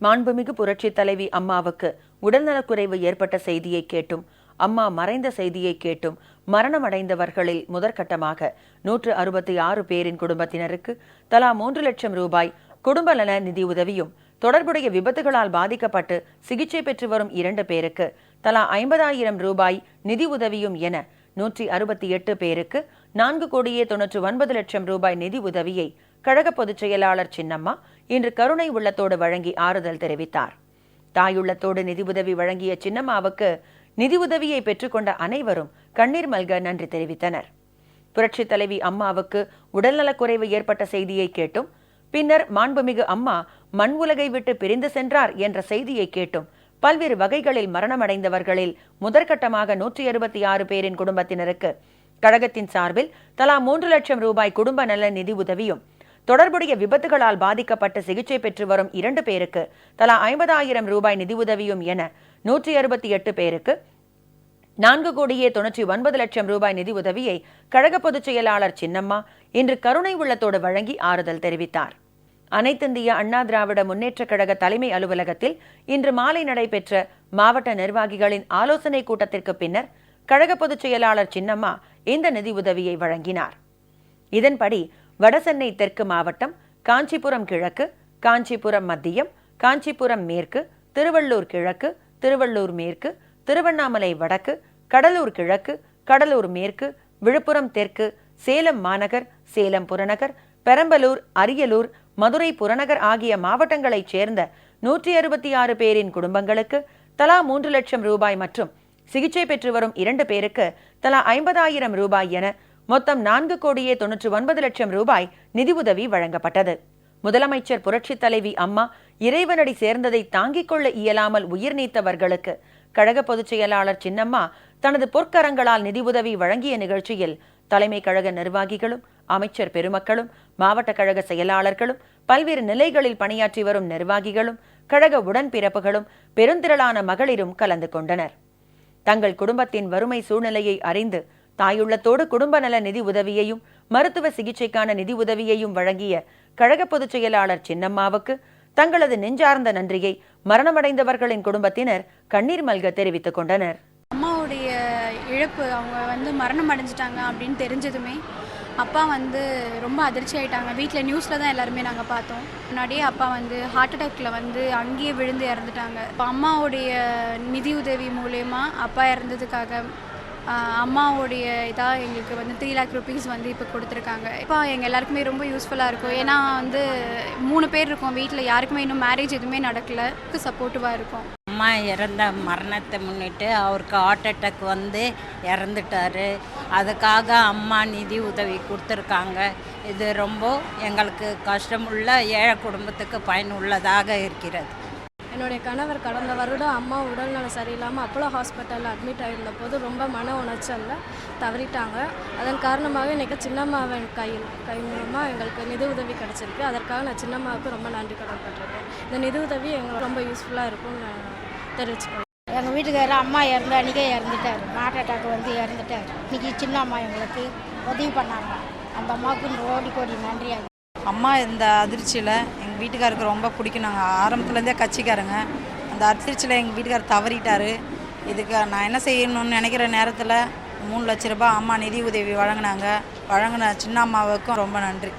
மாண்புமிகு புரட்சித் தலைவி அம்மாவுக்கு உடல்நலக்குறைவு ஏற்பட்ட செய்தியை கேட்டும் அம்மா மறைந்த செய்தியை கேட்டும் மரணமடைந்தவர்களில் முதற்கட்டமாக 166 பேரின் குடும்பத்தினருக்கு தலா 3 லட்சம் ரூபாய் குடும்ப நல நிதி உதவியும், தொடர்புடைய விபத்துகளால் பாதிக்கப்பட்டு சிகிச்சை பெற்று வரும் 2 பேருக்கு தலா 50,000 ரூபாய் நிதி உதவியும் என 168 பேருக்கு 4,99 லட்சம் ரூபாய் நிதி உதவியை கழக பொதுச் செயலாளர் சின்னம்மா இன்று கருணை உள்ளத்தோடு வழங்கி ஆறுதல் தெரிவித்தார். தாயுள்ளத்தோடு நிதி உதவி வழங்கிய சின்னம்மாவுக்கு நிதி உதவியை பெற்றுக்கொண்ட அனைவரும் கண்ணீர் மல்க நன்றி தெரிவித்தனர். புரட்சித் தலைவி அம்மாவுக்கு உடல்நலக்குறைவு ஏற்பட்ட செய்தியை கேட்டும், பின்னர் மாண்புமிகு அம்மா மண் உலகை விட்டு பிரிந்து சென்றார் என்ற செய்தியை கேட்டும் பல்வேறு வகைகளில் மரணமடைந்தவர்களில் முதற்கட்டமாக 166 பேரின் குடும்பத்தினருக்கு கழகத்தின் சார்பில் தலா 3 லட்சம் ரூபாய் குடும்ப நல நிதி உதவியும், தொடர்புடைய விபத்துகளால் பாதிக்கப்பட்டு சிகிச்சை பெற்று வரும் 2 பேருக்கு தலா 50,000 ரூபாய் நிதி உதவியும் என 168 பேருக்கு 4,99 லட்சம் ரூபாய் நிதி உதவியை கழக பொதுச் செயலாளர் சின்னம்மா இன்று கருணை உள்ளத்தோடு வழங்கி ஆறுதல் தெரிவித்தார். அனைத்திந்திய அண்ணா திராவிட முன்னேற்றக் கழக தலைமை அலுவலகத்தில் இன்று மாலை நடைபெற்ற மாவட்ட நிர்வாகிகளின் ஆலோசனை கூட்டத்திற்கு பின்னர் கழக பொதுச் செயலாளர் சின்னம்மா இந்த நிதி உதவியை வழங்கினார். இதன்படி வடசென்னை தெற்கு மாவட்டம், காஞ்சிபுரம் கிழக்கு, காஞ்சிபுரம் மத்தியம், காஞ்சிபுரம் மேற்கு, திருவள்ளூர் கிழக்கு, திருவள்ளூர் மேற்கு, திருவண்ணாமலை வடக்கு, கடலூர் கிழக்கு, கடலூர் மேற்கு, விழுப்புரம் தெற்கு, சேலம் மாநகர், சேலம் புறநகர், பெரம்பலூர், அரியலூர், மதுரை புறநகர் ஆகிய மாவட்டங்களைச் சேர்ந்த 166 பேரின் குடும்பங்களுக்கு தலா 3 லட்சம் ரூபாய் மற்றும் சிகிச்சை பெற்று வரும் 2 பேருக்கு தலா 50,000 ரூபாய் என மொத்தம் 4,99 லட்சம் ரூபாய் நிதி உதவி வழங்கப்பட்டது. முதலமைச்சர் புரட்சித் தலைவி அம்மா இறைவனடி சேர்ந்ததை தாங்கிக் கொள்ள இயலாமல் உயிர் நீத்தவர்களுக்கு கழக பொதுச் செயலாளர் சின்னம்மா தனது பொற்கரங்களால் நிதி உதவி வழங்கிய நிகழ்ச்சியில் தலைமை கழக நிர்வாகிகளும், அமைச்சர் பெருமக்களும், மாவட்ட கழக செயலாளர்களும், பல்வேறு நிலைகளில் பணியாற்றி வரும் நிர்வாகிகளும், கழக உடன்பிறப்புகளும், பெருந்திரளான மகளிரும் கலந்து கொண்டனர். தங்கள் குடும்பத்தின் வறுமை சூழ்நிலையை அறிந்து தாயுள்ளத்தோடு குடும்ப நல நிதி உதவியையும், மருத்துவ சிகிச்சைக்கான நிதி உதவியையும் வழங்கிய கழக பொதுச் செயலாளர் சின்னம்மாவுக்கு தங்களது நெஞ்சார்ந்த நன்றியை மரணமடைந்தவர்களின் குடும்பத்தினர் கண்ணீர் மல்க தெரிவித்துக் கொண்டனர். அம்மாவுடைய இழப்பு, அவங்க மரணம் அடைஞ்சிட்டாங்க அப்படின்னு தெரிஞ்சதுமே அப்பா ரொம்ப அதிர்ச்சி ஆகிட்டாங்க. வீட்டில் நியூஸில் தான் எல்லாருமே நாங்கள் பார்த்தோம். முன்னாடியே அப்பா ஹார்ட் அட்டாக்ல அங்கேயே விழுந்து இறந்துட்டாங்க. இப்போ அம்மாவுடைய நிதி உதவி மூலயமா அப்பா இறந்ததுக்காக அம்மாவுடைய இதாக எங்களுக்கு 3 lakh rupees இப்போ கொடுத்துருக்காங்க. இப்போ எங்கள் எல்லாருக்குமே ரொம்ப யூஸ்ஃபுல்லாக இருக்கும். ஏன்னா 3 பேர் இருக்கோம் வீட்டில், யாருக்குமே இன்னும் மேரேஜ் எதுவுமே நடக்கலை, சப்போர்ட்டிவாக இருக்கும். அம்மா இறந்த மரணத்தை முன்னிட்டு அவருக்கு ஹார்ட் அட்டாக் இறந்துட்டார். அதுக்காக அம்மா நிதி உதவி கொடுத்துருக்காங்க. இது ரொம்ப எங்களுக்கு கஷ்டமுள்ள ஏழை குடும்பத்துக்கு பயனுள்ளதாக இருக்கிறது. என்னுடைய கணவர் கடந்த வருடம் அம்மா உடல்நலம் சரியில்லாமல் அப்போலோ ஹாஸ்பிட்டலில் அட்மிட் ஆகியிருந்த போது ரொம்ப மன உளைச்சலில் தவறிட்டாங்க. அதன் காரணமாக இன்றைக்கி சின்னம்மாவின் கை மூலமாக எங்களுக்கு நிதி உதவி கிடச்சிருக்கு. அதற்காக நான் சின்னம்மாவுக்கு ரொம்ப நன்றி கடன்பட்டிருக்கேன். இந்த நிதி உதவி எங்களுக்கு ரொம்ப யூஸ்ஃபுல்லாக இருக்கும்னு நான் தெரிவிச்சுக்கிறேன். எங்கள் வீட்டுக்காரர் அம்மா இறந்த அன்றைக்கே இறந்துட்டார். ஹார்ட் அட்டாக் இறந்துட்டார். இன்றைக்கி சின்ன அம்மா எங்களுக்கு உதவி பண்ணாங்க. அந்த அம்மாவுக்கு கோடி நன்றியாக. அம்மா இந்த அதிர்ச்சியில் எங்கள் வீட்டுக்காருக்கு ரொம்ப பிடிக்கும். நாங்கள் ஆரம்பத்துலேருந்தே கட்சிக்காரங்க. அந்த அதிர்ச்சியில் எங்கள் வீட்டுக்காரர் தவறிட்டார். இதுக்கு நான் என்ன செய்யணும்னு நினைக்கிற நேரத்தில் 3 லட்ச ரூபாய் அம்மா நிதி உதவி வழங்கினாங்க. வழங்கின சின்ன அம்மாவுக்கும் ரொம்ப நன்றி.